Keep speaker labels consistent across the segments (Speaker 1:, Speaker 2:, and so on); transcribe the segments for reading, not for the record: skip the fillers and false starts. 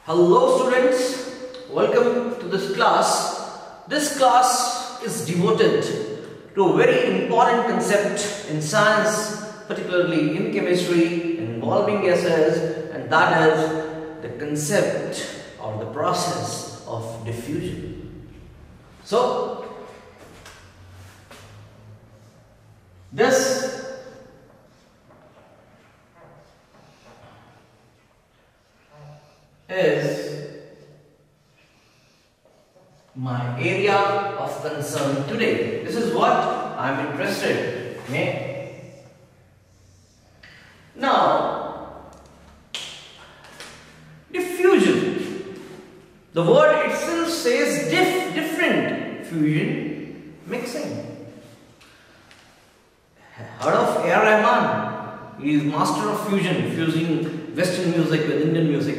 Speaker 1: Hello students, welcome to this class. This class is devoted to a very important concept in science, particularly in chemistry, involving gases, and that is the concept or the process of diffusion. So, this is my area of concern today. This is what I am interested in. Now, diffusion. The word itself says different, fusion, mixing. Heard of A.R. Rahman? He is master of fusion, fusing Western music with Indian music.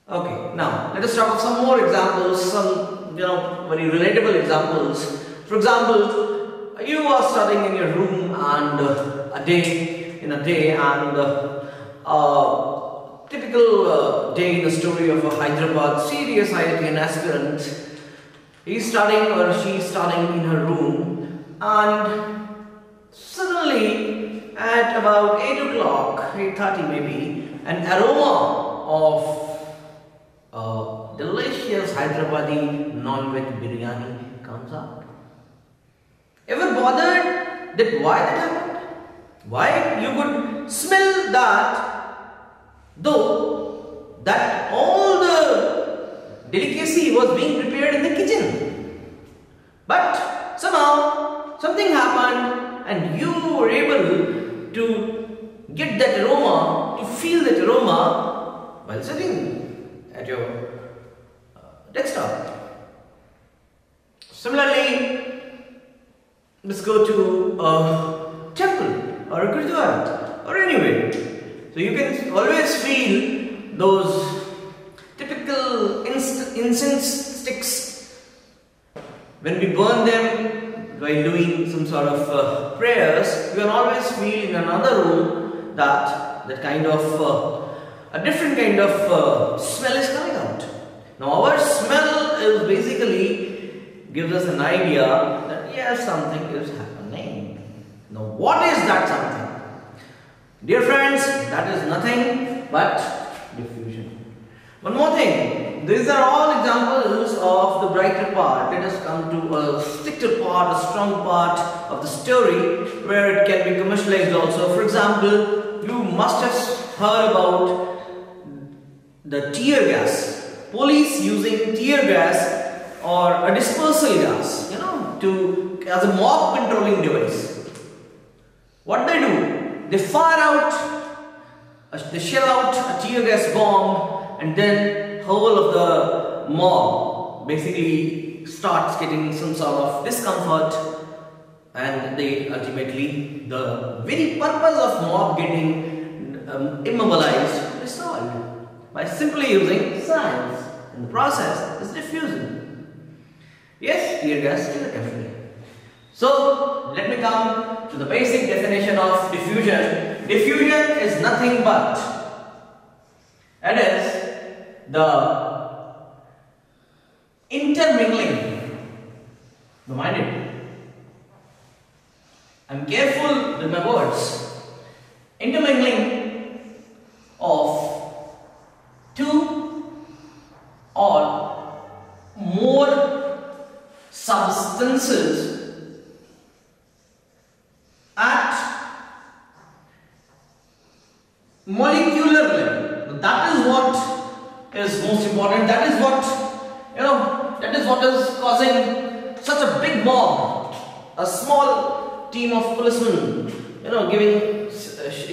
Speaker 1: Okay, now let us talk of some more examples, some very relatable examples. For example, you are studying in your room and a day and typical day in the story of a Hyderabad serious IIT aspirant. He's studying or she's studying in her room, and suddenly at about 8 o'clock, 8:30 maybe, an aroma of delicious Hyderabadi non-veg biryani comes out. Ever bothered that why that happened? Why you could smell that, though that all the delicacy was being prepared in the kitchen, but somehow something happened and you were able to get that aroma, to feel that aroma while sitting at your desktop. Similarly, let's go to a temple or a gurdwara or anywhere. So you can always feel those typical incense sticks when we burn them while doing some sort of prayers. You can always feel in another room that kind of a different kind of smell is coming out. Now our smell is basically gives us an idea that yes, something is happening. Now what is that something? Dear friends, that is nothing but diffusion. One more thing, these are all examples of the brighter part. Let us come to a stricter part, a strong part of the story where it can be commercialized also. For example, you must have heard about the tear gas. Police using tear gas or a dispersal gas, as a mob controlling device. What they do? They fire out, they shell out a tear gas bomb, and then whole of the mob basically starts getting some sort of discomfort, and they ultimately, the very purpose of mob getting immobilized is solved by simply using science. And the process is diffusion. Yes, tear gas is definitely. So let me come to the basic definition of diffusion. Diffusion is nothing but, it is the intermingling. Now mind it, I'm careful with my words. Intermingling of two or more substances at molecular level. That is what is most important. That is what is causing such a big mob. A small team of policemen,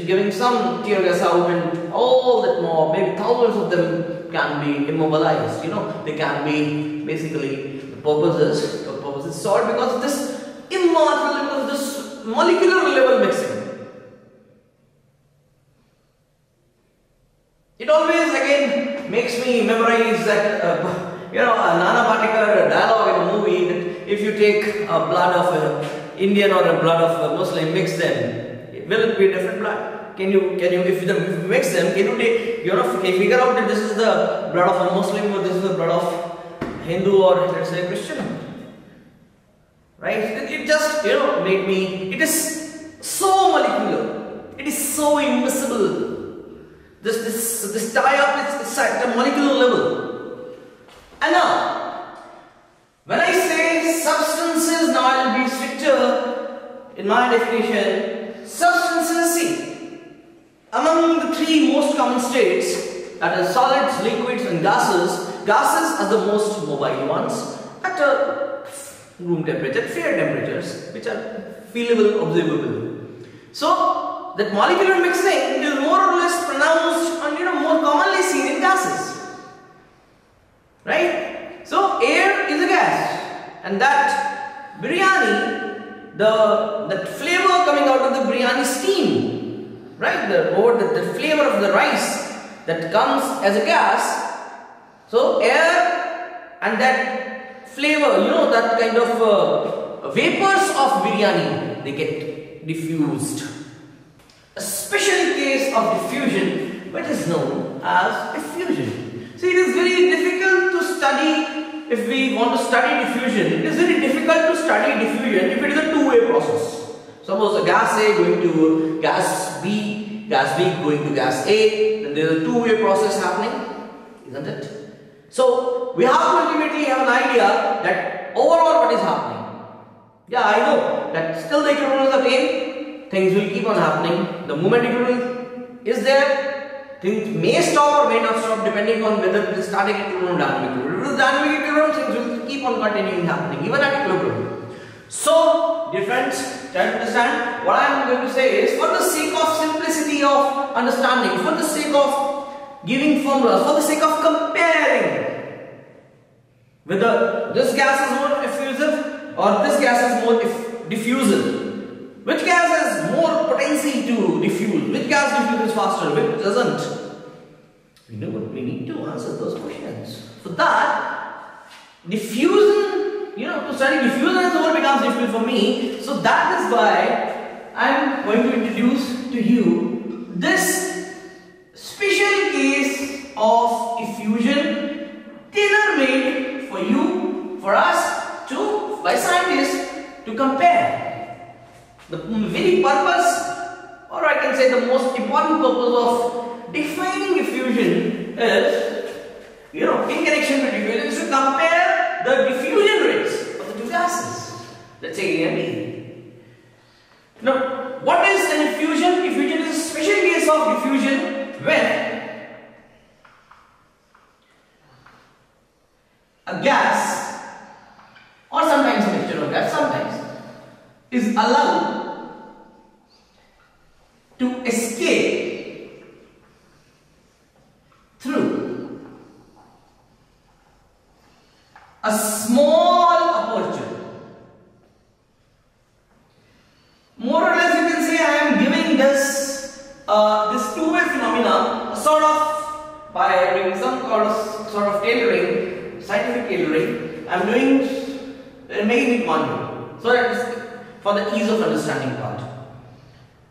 Speaker 1: giving some tear gas out, and all that mob, maybe thousands of them, can be immobilized. They can be basically the purpose is solved because of this immortal, because of this molecular level mixing. It always again makes me memorize that a Nana Patekar dialogue in a movie that if you take a blood of an Indian or a blood of a Muslim, mix them, will it be a different blood? if you mix them, can you take, figure out that this is the blood of a Muslim or this is the blood of Hindu or let's say Christian? Right? It just, made me, it is so molecular. It is so invisible. This tie-up is at a molecular level. And now, when I say substances, now I will be stricter in my definition. Substances, see, among the three most common states, that is solids, liquids and gases, gases are the most mobile ones at a room temperature, fair temperatures, which are feelable, observable. So, that molecular mixing is more or less pronounced and more commonly seen in gases. Right? So, air is a gas, and that biryani, that flavor coming out of the biryani steam, right? The flavor of the rice that comes as a gas. So, air and that flavor, that kind of vapors of biryani, they get diffused. A special case of diffusion, which is known as effusion. See, it is very difficult to study, if we want to study diffusion, it is very difficult to study diffusion if it is a two-way process. Suppose a gas A going to gas B going to gas A, then there is a two-way process happening, isn't it? So, we have to ultimately have an idea that overall what is happening. Yeah, I know that still the equilibrium is the same, things will keep on happening. The moment equilibrium is there, things may stop or may not stop depending on whether it is static equilibrium or dynamic equilibrium. With dynamic equilibrium, things will keep on continuing happening, even at equilibrium. So, dear friends, try to understand what I am going to say is, for the sake of simplicity of understanding, for the sake of giving formulas, for the sake of comparing whether this gas is more effusive or this gas is more diffusive, which gas has more potency to diffuse, which gas diffuses faster, which doesn't. We need to answer those questions. For that, diffusion, to study diffusion as well becomes difficult for me. So that is why I am going to introduce to you this special case of effusion, tailor-made for you, for us, by scientists to compare. The very purpose, or I can say the most important purpose of defining effusion is, in connection with diffusion, is to compare the diffusion rates of the two gases. Let's say A and B. Now, what is an effusion? Effusion is a special case of diffusion when a gas, or sometimes a mixture of gas, sometimes, is allowed to escape through a small aperture. More or less, you can say I am giving this two-way phenomena sort of by doing some sort of tailoring, scientific tailoring. I am making it manual, so that is for the ease of understanding part.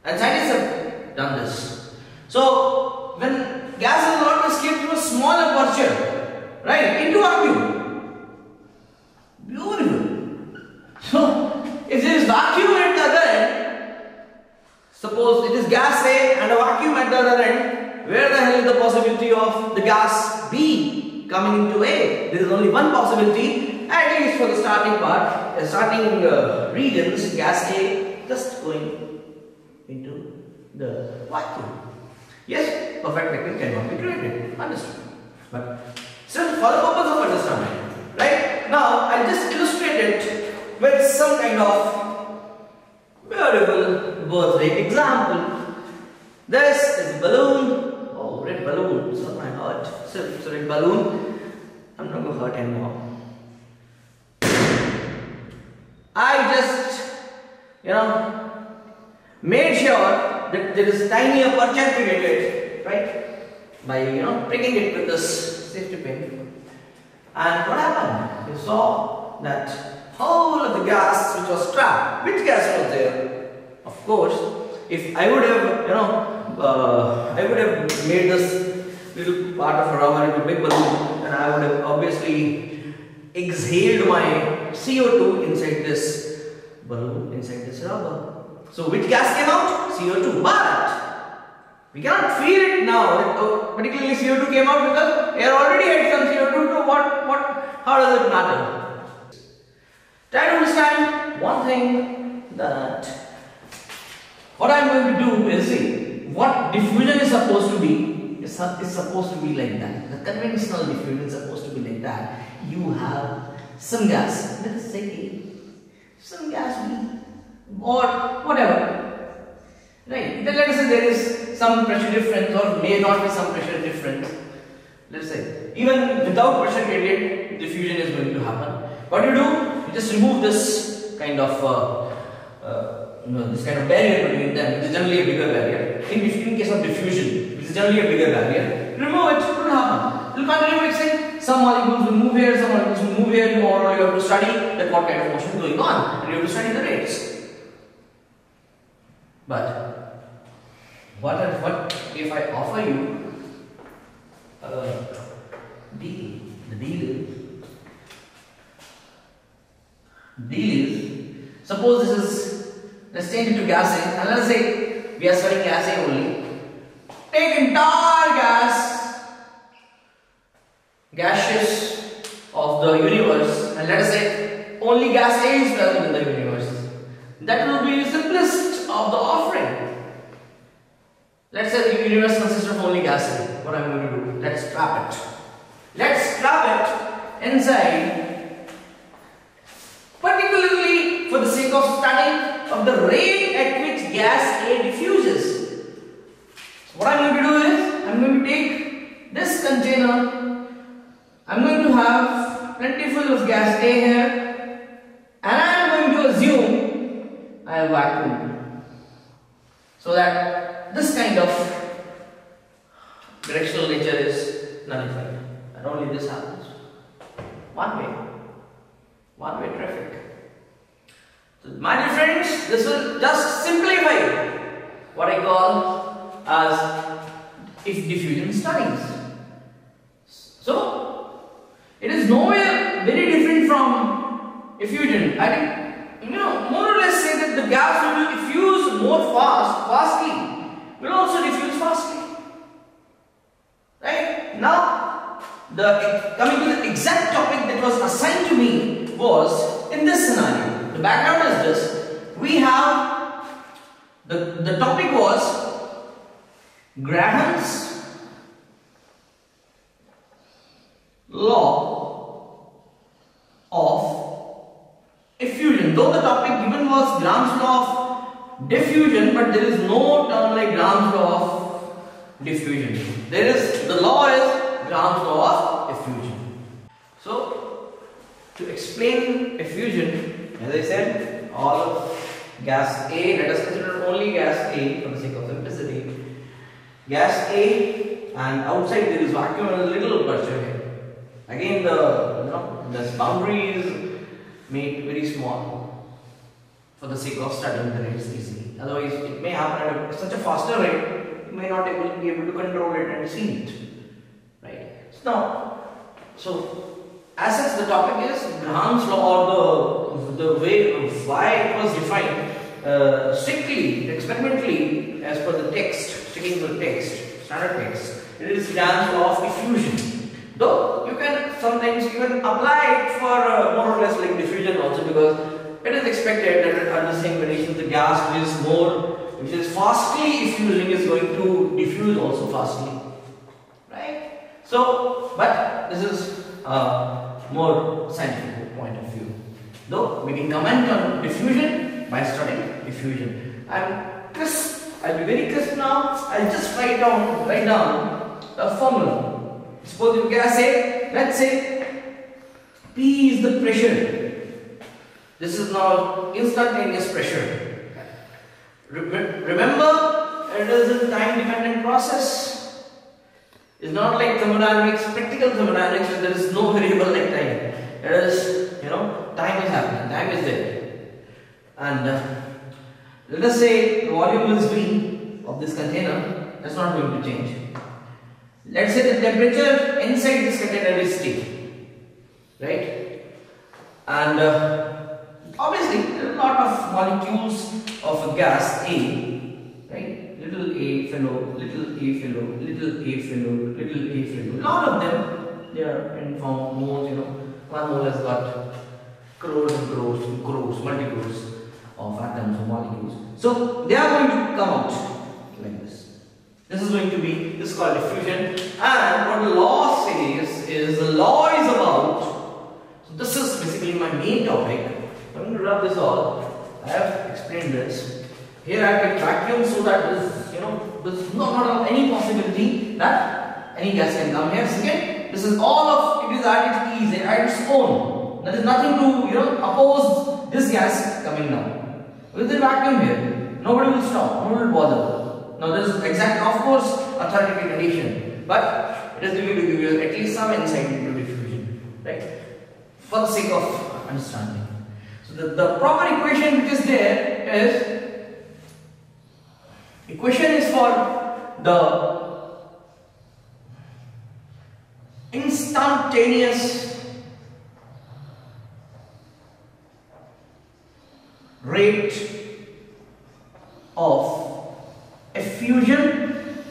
Speaker 1: And scientists have done this. So when gas is allowed to escape through a small aperture, right, into vacuum. Beautiful. So if there is vacuum at the other end, suppose it is gas A and a vacuum at the other end, where the hell is the possibility of the gas B coming into A? There is only one possibility, at least for the starting part, starting regions, gas A just going into the vacuum. Yes, perfect vacuum cannot be created, understood. But still, for the purpose of understanding, right? Now, I'll just illustrate it with some kind of beautiful birthday example. This is a balloon. Oh, red balloon. It's not my heart. It's a red balloon. I'm not going to hurt anymore. I just, made sure that there is tiny aperture created, right? By, pricking it with this safety pin. And what happened? You saw that whole of the gas which was trapped. Which gas was there? Of course, if I would have, I would have made this little part of a rubber into a big balloon, and I would have obviously exhaled my CO2 inside this balloon, inside this rubber. So which gas came out? CO2. But we cannot feel it now. Particularly CO2 came out because air already had some CO2. So how does it matter? Try to understand one thing, that what I am going to do is, see, what diffusion is supposed to be. It's supposed to be like that. The conventional diffusion is supposed to be like that. You have some gas, let us say some gas B or whatever, right? Then let us say there is some pressure difference, or may not be some pressure difference. Let's say even without pressure gradient, diffusion is going to happen. What do? You just remove this kind of this kind of barrier between them, which is generally a bigger barrier. In case of diffusion, which is generally a bigger barrier, remove it. What will happen? It will continue mixing. Some molecules will move here, some molecules will move here. Or you have to study that what kind of motion is going on, and you have to study the rates. But what if I offer you a deal? The deal is, suppose this is, let's change it to gas A, and let's say we are studying gas A only. Take entire gaseous of the universe, and let us say only gas A is present in the universe. That will be the simplest of the offering. Let's say the universe consists of only gas A. What I'm going to do? Let's trap it. Let's trap it inside, particularly for the sake of studying of the rate at which gas A diffuses. So what I'm going to do is, I'm going to take this container, I'm going to have plentiful of gas A here, and I'm going to assume I have vacuum, so that this kind of directional nature is nullified, and only this happens. One way traffic. So my dear friends, this will just simplify what I call as diffusion studies. So it is nowhere very different from effusion. I think, more or less say that the gas will diffuse more fastly, will also diffuse fastly. Right? Now, coming to the exact topic that was assigned to me was in this scenario. The background is this. We have, the topic was Graham's law of effusion. Though the topic given was Graham's law of diffusion, but there is no term like Graham's law of diffusion. The law is Graham's law of effusion. So, to explain effusion, as I said, all of gas A, let us consider only gas A for the sake of simplicity. Gas A, and outside there is vacuum and a little aperture here. Again, this boundary is made very small for the sake of studying the rates easily. Otherwise, it may happen at such a faster rate, you may not be able to control it and see it. Right? So as such, the topic is Graham's law, or the way of why it was defined strictly, experimentally, as per the text, sticking to the text, standard text. It is Graham's law of effusion. Though you can sometimes even apply it for more or less like diffusion also, because it is expected that under the same conditions the gas which is fastly effusing is going to diffuse also fastly. Right? So, but this is more scientific point of view. Though we can comment on diffusion by studying effusion. I'll be very crisp now. I'll just write down the formula. Suppose you gas A, let's say P is the pressure. This is now instantaneous pressure. Remember, it is a time dependent process. It's not like thermodynamics, practical thermodynamics, where there is no variable like time. It is, time is happening, time is there. And let us say the volume is V of this container. That's not going to change. Let's say the temperature inside this container is T, right? And obviously there are a lot of molecules of a gas A, right? Little a fellow, little a fellow, little a fellow, little a fellow. A lot of them, they are in form of moles. One mole has got crores and crores and crores, multi-crores of atoms or molecules. So they are going to come out like this. This is going to be, this is called diffusion. And what the law says is, the law is about, so this is basically my main topic. I'm going to rub this all. I have explained this. Here I have vacuum so that there's not any possibility that any gas can come here. Second, this is all of it is at its ease, at its own. There is nothing to oppose this gas coming down. With the vacuum here, nobody will stop, nobody will bother. Now this is exact, of course, a theoretical condition, but it is going to give you at least some insight into diffusion, right? For the sake of understanding. So the proper equation which is there is, equation is for the instantaneous rate of effusion.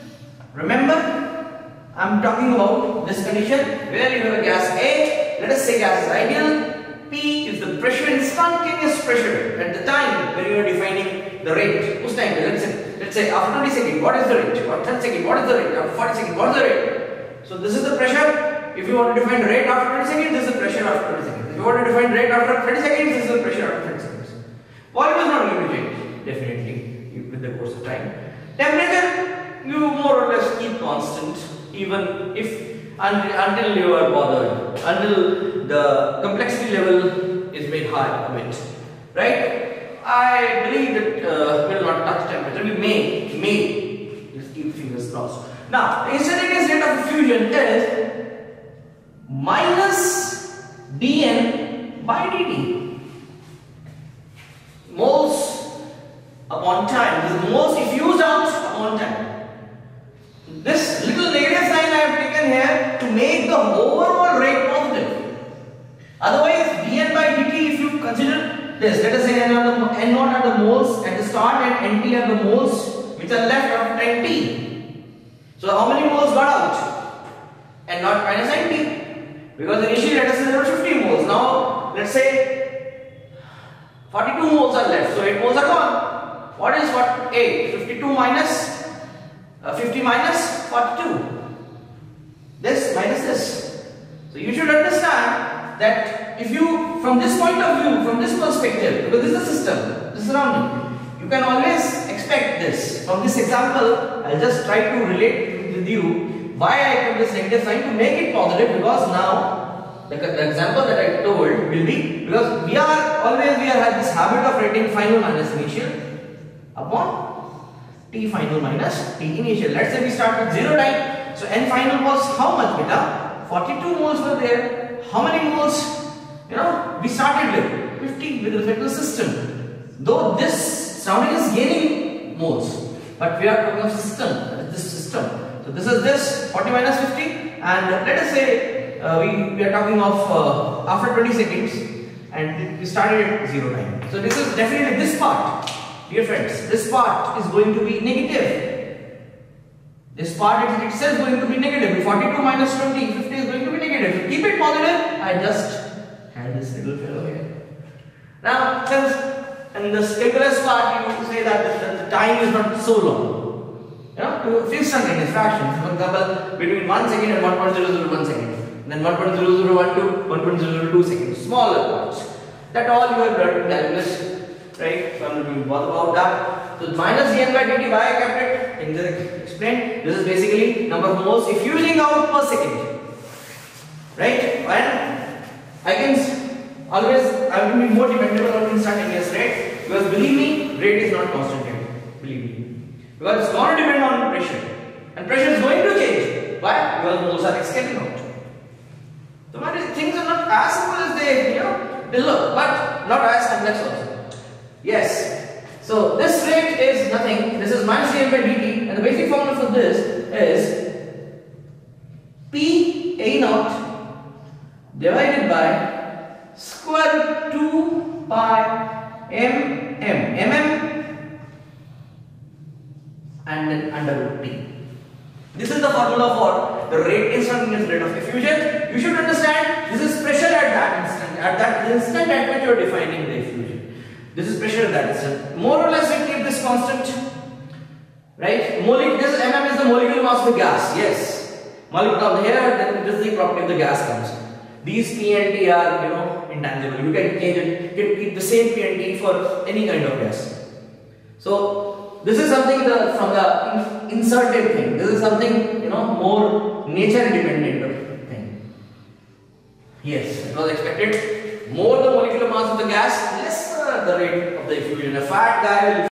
Speaker 1: Remember, I am talking about this condition where you have a gas A, let us say gas is ideal, P is the pressure, instantaneous pressure at the time when you are defining the rate. Whose time? Let's say after 20 seconds, what is the rate? After 10 seconds, what is the rate? After 40 seconds, what is the rate? So this is the pressure. If you want to define rate after 20 seconds, this is the pressure after 20 seconds. If you want to define rate after 30 seconds, this is the pressure after 30 seconds. Volume is not going to change, definitely, with the course of time. Temperature, you more or less keep constant, even if until you are bothered, until the complexity level is made high a bit, right? I believe that we will not touch temperature. We may just keep fingers crossed. Now, the instantaneous rate of diffusion is minus dN by dt. Moles upon time. This is moles diffused out upon time. This little negative sign I have taken here to make the overall rate positive. Otherwise, dN by dt, if you consider this, let us say N0 are the moles at the start and Nt are the moles which are left after Nt. So how many moles got out? N0 minus Nt. Because initially let us say there were 50 moles. Now let's say 42 moles are left. So 8 moles are gone. What is 8? 52 minus 50 minus 42. This minus this. So you should understand that if you, from this point of view, from this perspective, because this is the system, this is surrounding, you can always expect this. From this example, I'll just try to relate with you why I took this negative sign to make it positive, because now the example that I told will be, because we have this habit of writing final minus initial upon T final minus T initial. Let's say we start with 0 time. So N final was how much, beta? 42 moles were there. How many moles? We started with 50 with respect to the system. Though this surrounding is gaining moles, but we are talking of system. That is this system. So this is this 40 minus 50, and let us say we are talking of after 20 seconds, and we started at 0 time. So this is definitely this part. Dear friends, this part is going to be negative. This part is itself going to be negative. 42 minus 20, 50 is going to be negative. To keep it positive, I just had this little fellow here. Now, since in this calculus part you say that the time is not so long. To fix something in fraction. For example, between 1 second and 1.001 second. Then 1.0012 to 1.002 seconds. Smaller parts. That all you have learned in calculus. Right, so I'm not going to bother about that. So minus dN by dt, why I kept it? Things are explained. This is basically number of moles effusing out per second. Right? And I can always, I will be more dependable on instantaneous rate, because believe me, rate is not constant here. Believe me. Because it's going to depend on pressure. And pressure is going to change. Why? Because moles are escaping out. So things are not as simple as they look, but not as complex also. Yes, So this rate is nothing. This is minus dm by dt, and the basic formula for this is P A naught divided by square root 2 pi mm and then under root t. This is the formula for the rate, instantaneous rate of effusion. You should understand this is pressure at that instant at which you are defining the effusion. This is pressure at that instant. More or less we keep this constant, right? This mm is the molecular mass of the gas. Yes. Molecule down here, then this is the property of the gas comes. These P and T are, intangible. You can change it. You can keep the same P and T for any kind of gas. So this is something from the inserted thing. This is something more nature dependent thing. Yes, it was expected. More the molecular mass of the gas, less the rate of the effusion. A fat guy will